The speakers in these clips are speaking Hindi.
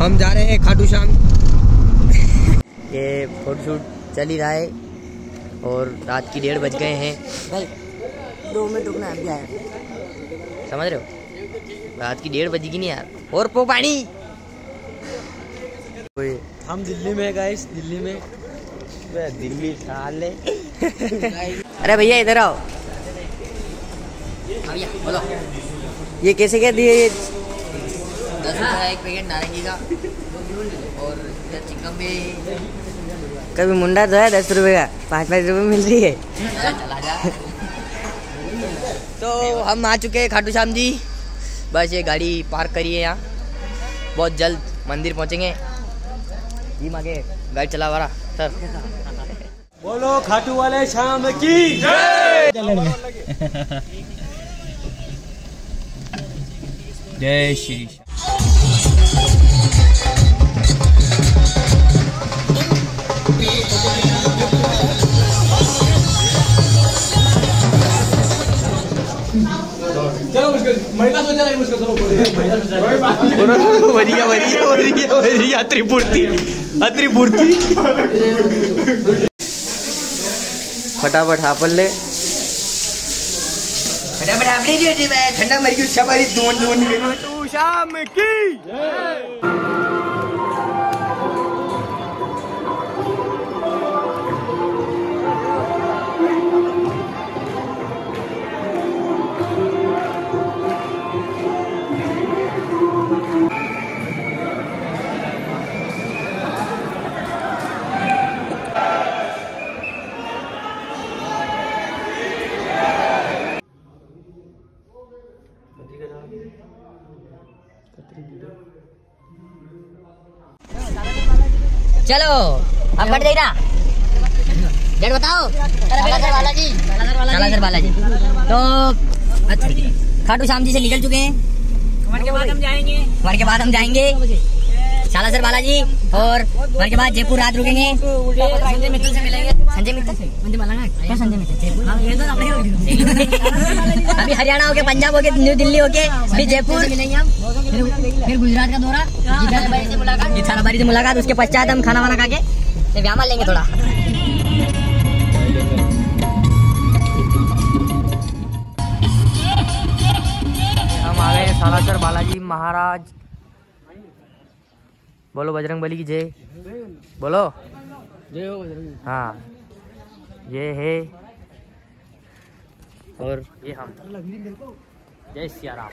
हम जा रहे हैं खाटू श्याम। ये फोटोशूट चल ही रहा है और रात की 1:30 बज गए हैं भाई। 2 मिनट रुकना अभी आया, समझ रहे हो? रात की 1:30 बजेगी नहीं यार। और पो पानी। हम दिल्ली में गाइस, दिल्ली में दिल्ली साले। अरे भैया इधर आओ। भैया बोलो, ये कैसे क्या दिए? ये 10 रुपये एक पैकेट नारंगी का और चिकन भी। कभी मुंडा तो है 10 रुपये का, 5-5 रुपये मिल रही है। चला जा। तो हम आ चुके हैं खाटू श्याम जी। बस ये गाड़ी पार्क करिए यहाँ, बहुत जल्द मंदिर पहुँचेंगे। जी आगे गाड़ी चला वाला सर। बोलो खाटू वाले श्याम की जय। जय श्री। चलो मुश्किल महिला सोचा नहीं, मुश्किल चलो वरिया त्रिपूर्ति अत्रिपूर्ति। फटाफट हापल ले, फटाफट हापले जी। मैं ठंडा मर गई सवारी दोन खाटू श्याम की। चलो अब बढ़ जाइए ना। डेट बताओ। सालासर बालाजी। तो खाटू श्याम जी से निकल चुके हैं। वहाँ के बाद हम जाएंगे सालासर बालाजी और वहाँ के बाद जयपुर रात रुकेंगे। संजय मित्तल से मिलेंगे। संजय मित्तल से क्या? संजय मित्तल अभी हरियाणा होके, पंजाब होके, न्यू दिल्ली होके, फिर जयपुर मिलेंगे हम। फिर गुजरात का दौरा, जिठालाबारी से मुलाकात। उसके पश्चात हम खाना वाना खा के व्यायाम लेंगे थोड़ा। हम आ गए सालासर बालाजी महाराज। बोलो बजरंग बली की जय। बोलो जय हो बजरंग। हाँ, ये है और ये हम। जय सिया राम।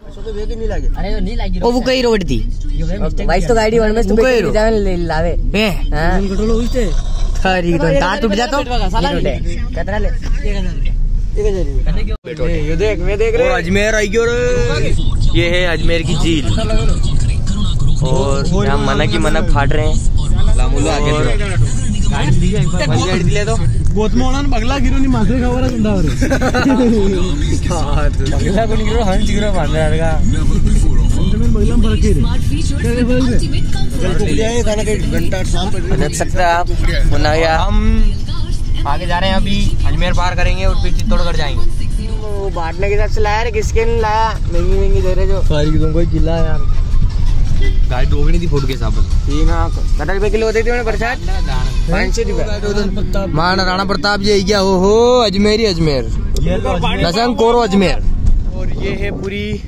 नहीं लगे। अरे नहीं लगी। वो कई रोड थी वाइस तो गाड़ी वन में तुम कई लावे बे। हां कंट्रोल होइते थारी तो ता टूट जा तो कितना ले 1000। ये देख, मैं देख रहे अजमेर आई गयो रे। ये है अजमेर की झील और यहाँ मना की मना फाट रहे हैं। लामुलो आगे दिले तो बहुत मोहन बगला गिरो नहीं माथे खबर सुंदावर बगला को निकलो हंस गिरो मारने का बगला में फर्क है। देख सकते हैं आप मुन्ना। हम आगे जा रहे हैं, अभी अजमेर पार करेंगे और फिर चित्तौड़गढ़ जाएंगे। वो बांटने के हिसाब से लाया रे, किसके नहीं लाया? महंगी दे रहे जो सारी तुमको चिल्ला यार। गाड़ी डोगनी थी फूट के साबन। ठीक है, कटा रुपए किलो देती मैंने प्रसाद 500 रुपए। महाराणा राणा प्रताप जी क्या हो अजमेरी अजमेर नसंग कोरो अजमेर। और ये है पूरी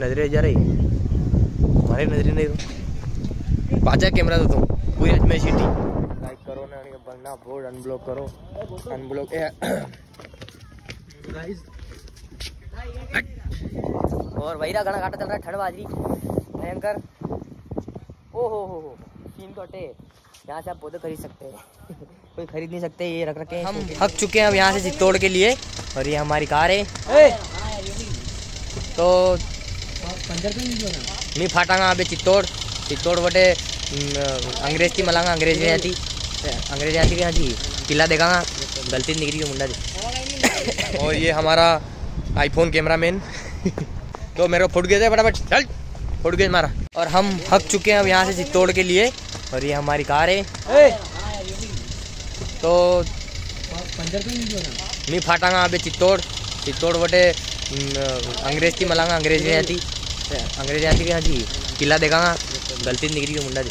नजरे जा रही हमारे नजरे नहीं पाचा कैमरा तो तुम पूरी अजमेर सिटी। लाइक करो ना, बनना बोर्ड अनब्लॉक करो, अनब्लॉक और वहीरा गाना काटा चल रहा है। ठंड बाजरी भयंकर। ओ हो सीन तो हटे। यहाँ से आप पौधे खरीद सकते हैं। कोई खरीद नहीं सकते, ये रख रखे हैं। हम थक चुके हैं अब यहाँ से चित्तौड़ के लिए और ये हमारी कार है। तो नहीं फाटांगा अबे चित्तौड़ बटे अंग्रेज की मलांगा। अंग्रेज में आती कि हाँ जी किला देखागा। गलती निकली मुंडा जी। और ये हमारा आईफोन कैमरा मैन। तो मेरे को फुट गए थे, फटाफट चल फुट गए मारा। और हम थक चुके हैं अब यहाँ से चित्तौड़ के लिए और ये हमारी कार है। तो नहीं फाटांगा अबे चित्तौड़ बटे अंग्रेज की मलांगा। अंग्रेज में आती कि हाँ जी किला देखागा। गलती निकली गई मुंडा जी।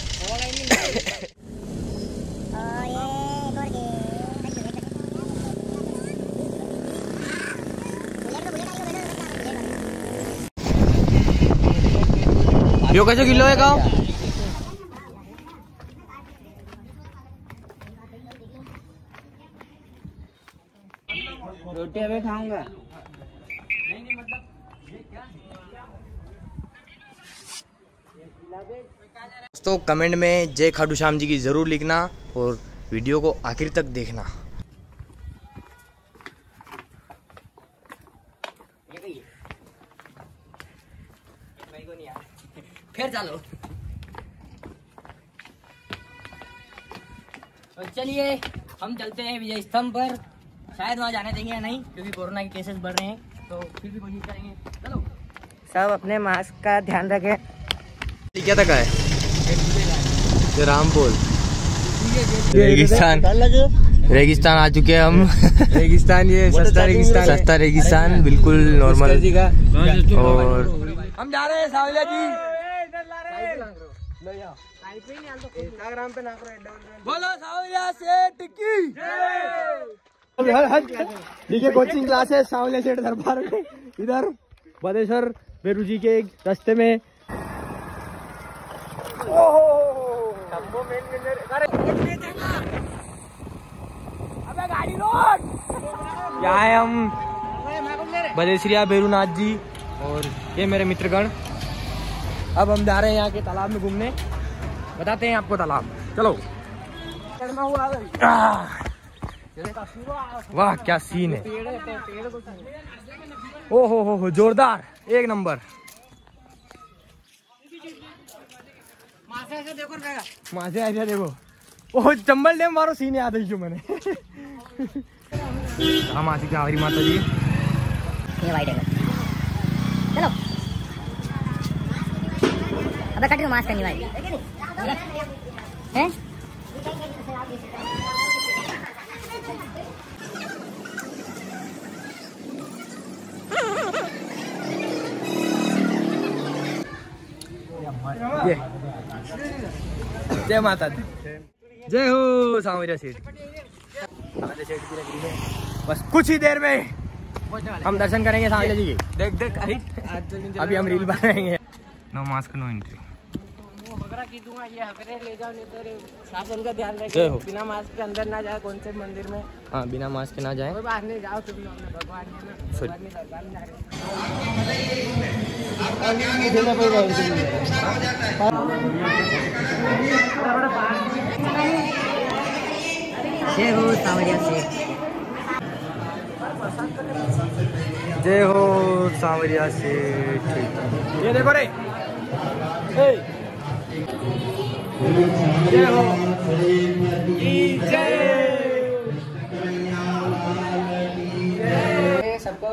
यो कैसे किलो है गाँव? रोटी अभी खाऊंगा। दोस्तों कमेंट में जय खाटू श्याम जी की जरूर लिखना और वीडियो को आखिर तक देखना। फिर चलो तो चलिए हम चलते हैं विजय स्तंभ पर। शायद वहाँ जाने देंगे या नहीं, क्योंकि कोरोना के केसेस बढ़ रहे हैं, तो फिर भी कोशिश करेंगे। चलो सब अपने मास्क का ध्यान रखें। क्या तक है रामपुर रेगिस्तान, रेगिस्तान आ चुके हैं हम। रेगिस्तान, ये सस्ता रेगिस्तान, सस्ता रेगिस्तान बिल्कुल नॉर्मल। और हम जा रहे हैं सावलिया जी। इंस्टाग्राम पे बोलो सावलिया सेठ की। देखिए कोचिंग क्लासेस सावलिया सेठ दरबार में, इधर बदेश्वर बेरू जी के रास्ते में। अबे गाड़ी रोक। यहाँ है हम बदेश्वरिया बेरूनाथ जी और ये मेरे मित्रगण। अब हम जा रहे हैं यहाँ के तालाब में घूमने, बताते हैं आपको तालाब। चलो। वाह क्या सीन है, ओ हो जोरदार, एक नंबर। मासे ऐसे देखो, ओह चंबल डैम मारो सीन याद है जो मैंने। हम आ चुके हैं हमारी माता जी। ये वाइट है। चलो अबे कट मास्क करनी भाई हैं। जय माता दी, जय हो सांवरिया सेठ। सांवरिया सेठ की नगरी में बस कुछ ही देर में हम दर्शन करेंगे सांवरिया जी के। देख देख अभी हम रील बनाएंगे। No mask no entry. शासन का ध्यान रखें, बिना मास्क के अंदर ना जाए। कौन से मंदिर में? हाँ बिना मास्क के ना जाए। कोई बात नहीं, जाओ तुम लोग, भगवान जय हो सांवरिया सेठ, जय हो सांवरिया सेठ। ये देखो रे, जय हो सबको।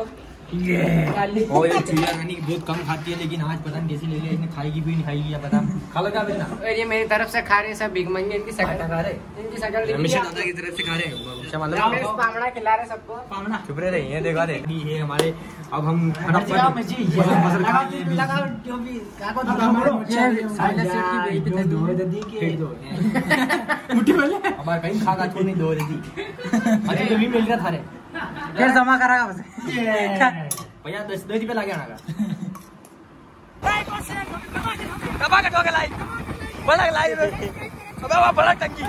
और ये चिड़िया रानी बहुत कम खाती है, लेकिन आज पता नहीं कैसी ले लिया इसने, खाएगी भी नहीं खाएगी या पता। खा लगा बिना। और ये मेरी तरफ से खा रहे हैं सब बिग मंगी। इनकी शक्ल खा रहे, इनकी शक्ल हमेशा दादा की तरफ से खा रहे हैं। पामड़ा खिला रहे सबको। पामड़ा चुप रहे हैं, देखा रहे ये हमारे। अब हम हमारे कहीं खा छोड़ नहीं दो देती। अरे तो भी मिल रहा था रे, फिर जमा करागा बस। भैया 10 रुपये लगे आना बड़ा लाइव, बड़ा टंकी।